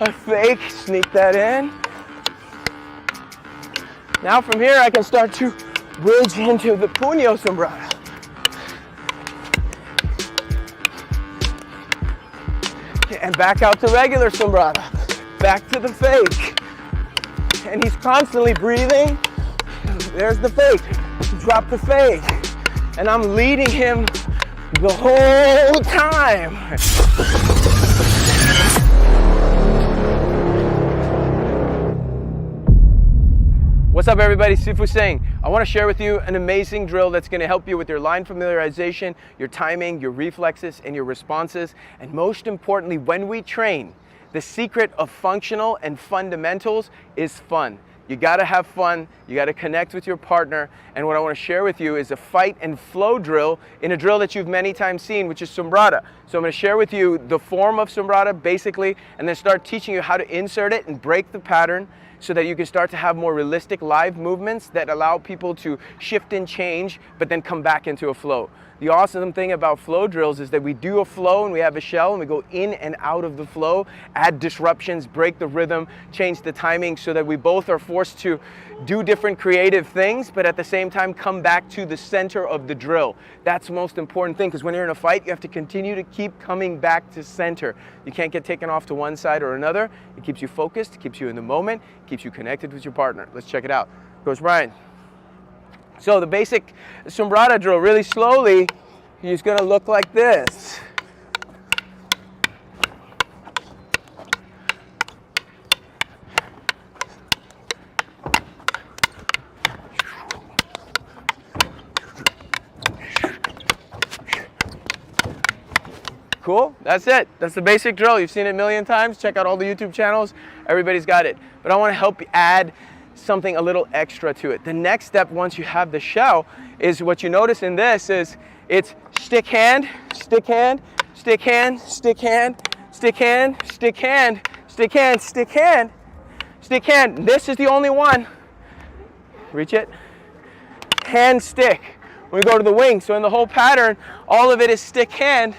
I fake, sneak that in. Now from here I can start to bridge into the puño Sumbrada. And back out to regular Sumbrada. Back to the fake. And he's constantly breathing. There's the fake. Drop the fake. And I'm leading him the whole time. What's up everybody, Sifu Singh. I want to share with you an amazing drill that's going to help you with your line familiarization, your timing, your reflexes, and your responses. And most importantly, when we train, the secret of functional and fundamentals is fun. You gotta have fun, you gotta connect with your partner, and what I wanna share with you is a fight and flow drill in a drill that you've many times seen, which is Sumbrada. So I'm gonna share with you the form of Sumbrada, basically, and then start teaching you how to insert it and break the pattern so that you can start to have more realistic live movements that allow people to shift and change, but then come back into a flow. The awesome thing about flow drills is that we do a flow and we have a shell and we go in and out of the flow, add disruptions, break the rhythm, change the timing so that we both are forced to do different creative things, but at the same time come back to the center of the drill. That's the most important thing, because when you're in a fight, you have to continue to keep coming back to center. You can't get taken off to one side or another. It keeps you focused, keeps you in the moment, keeps you connected with your partner. Let's check it out. Coach Brian. So the basic Sumbrada drill, really slowly, he's going to look like this. Cool, that's it. That's the basic drill. You've seen it a million times. Check out all the YouTube channels. Everybody's got it. But I want to help you add something a little extra to it. The next step, once you have the shell, is what you notice in this is it's stick hand, stick hand, stick hand, stick hand, stick hand, stick hand, stick hand, stick hand, stick hand. This is the only one. Reach it. Hand, stick. When we go to the wing, so in the whole pattern, all of it is stick hand,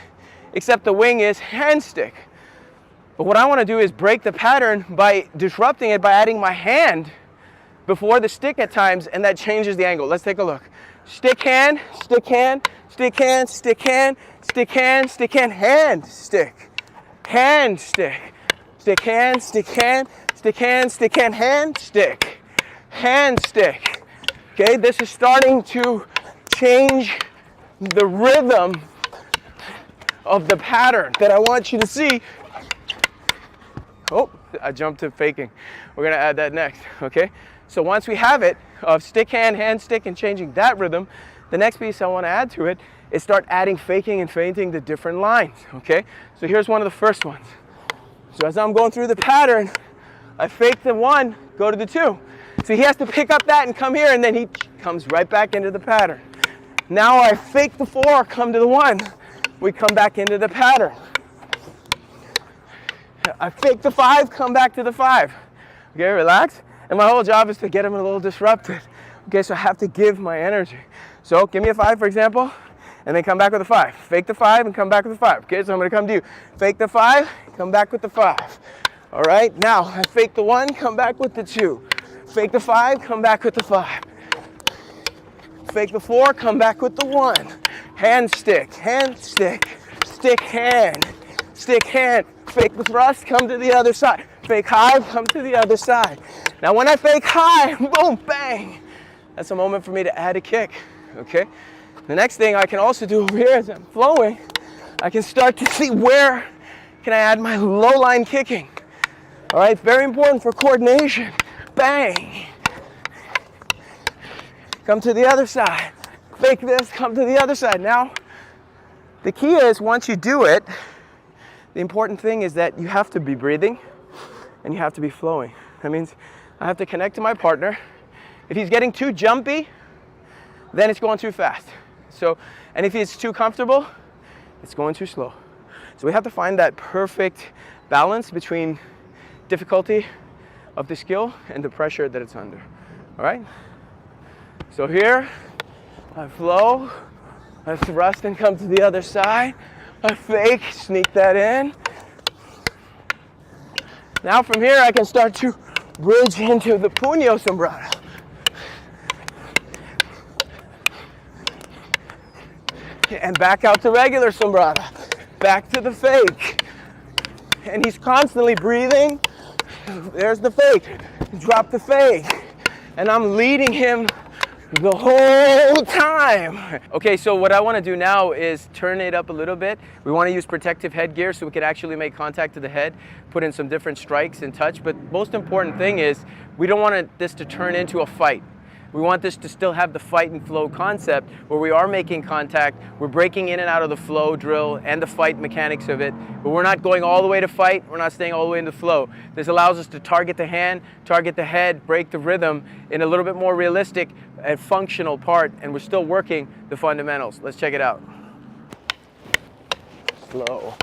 except the wing is hand stick. But what I want to do is break the pattern by disrupting it by adding my hand before the stick at times, and that changes the angle. Let's take a look. Stick hand, stick hand, stick hand, stick hand, stick hand, stick hand, hand stick, hand stick, stick hand, stick hand, stick hand, stick hand, hand stick, hand stick. Okay, this is starting to change the rhythm of the pattern that I want you to see. Oh, I jumped to faking. We're gonna add that next, okay? So once we have it of stick, hand stick, and changing that rhythm, the next piece I want to add to it is start adding faking and feinting the different lines, okay? So here's one of the first ones. So as I'm going through the pattern, I fake the one, go to the two. So he has to pick up that and come here, and then he comes right back into the pattern. Now I fake the four, come to the one. We come back into the pattern. I fake the five, come back to the five. Okay, relax. And my whole job is to get him a little disrupted. Okay, so I have to give my energy. So give me a five, for example, and then come back with a five. Fake the five and come back with a five. Okay, so I'm gonna come to you. Fake the five, come back with the five. All right, now I fake the one, come back with the two. Fake the five, come back with the five. Fake the four, come back with the one. Hand stick, stick hand, stick hand. Fake the thrust, come to the other side. Fake high, come to the other side. Now when I fake high, boom, bang. That's a moment for me to add a kick, okay? The next thing I can also do over here as I'm flowing, I can start to see where can I add my low line kicking. All right, very important for coordination. Bang. Come to the other side. Fake this, come to the other side. Now, the key is once you do it, the important thing is that you have to be breathing and you have to be flowing. That means I have to connect to my partner. If he's getting too jumpy, then it's going too fast. So, and if he's too comfortable, it's going too slow. So we have to find that perfect balance between difficulty of the skill and the pressure that it's under. All right? So here, I flow, I thrust and come to the other side. I fake, sneak that in. Now from here, I can start to bridge into the puño Sumbrada. And back out to regular Sumbrada. Back to the fake. And he's constantly breathing. There's the fake. Drop the fake. And I'm leading him the whole time. Okay, so what I want to do now is turn it up a little bit. We want to use protective headgear so we can actually make contact to the head, put in some different strikes and touch. But most important thing is we don't want this to turn into a fight. We want this to still have the fight and flow concept where we are making contact, we're breaking in and out of the flow drill and the fight mechanics of it, but we're not going all the way to fight, we're not staying all the way in the flow. This allows us to target the hand, target the head, break the rhythm in a little bit more realistic and functional part, and we're still working the fundamentals. Let's check it out. Slow.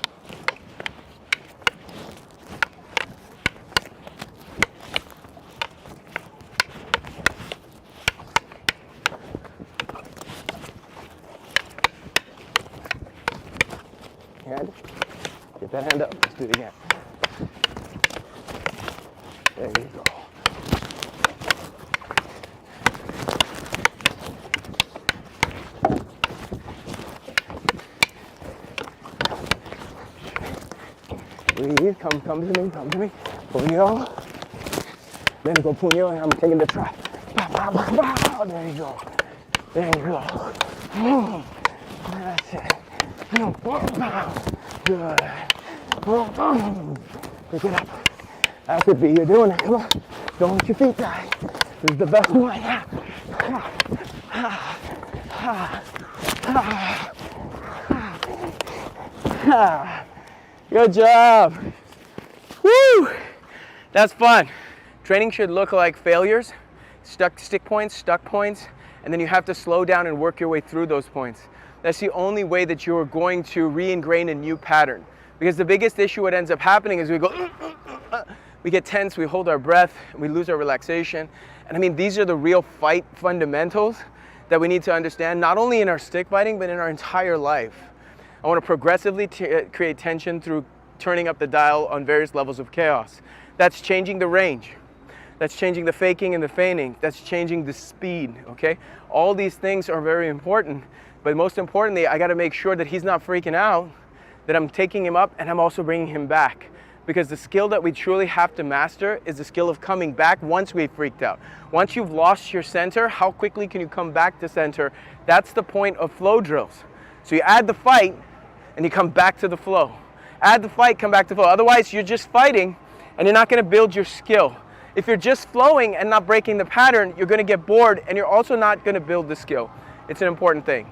Hand. Get that hand up. Let's do it again. There you go. Breathe. Come to me. Come to me. Puño. Then go puño, and I'm taking the trap. There you go. There you go. That's it. Good. Pick it up. That's it, B. You're doing it. Come on. Don't let your feet die. This is the best one. Good job. Woo! That's fun. Training should look like failures, stick points, stuck points, and then you have to slow down and work your way through those points. That's the only way that you're going to re-ingrain a new pattern. Because the biggest issue what ends up happening is we go, we get tense, we hold our breath, we lose our relaxation. And I mean, these are the real fight fundamentals that we need to understand, not only in our stick fighting, but in our entire life. I want to progressively create tension through turning up the dial on various levels of chaos. That's changing the range. That's changing the faking and the feigning. That's changing the speed, okay? All these things are very important. But most importantly, I got to make sure that he's not freaking out, that I'm taking him up and I'm also bringing him back. Because the skill that we truly have to master is the skill of coming back once we've freaked out. Once you've lost your center, how quickly can you come back to center? That's the point of flow drills. So you add the fight and you come back to the flow. Add the fight, come back to flow. Otherwise, you're just fighting and you're not going to build your skill. If you're just flowing and not breaking the pattern, you're going to get bored and you're also not going to build the skill. It's an important thing.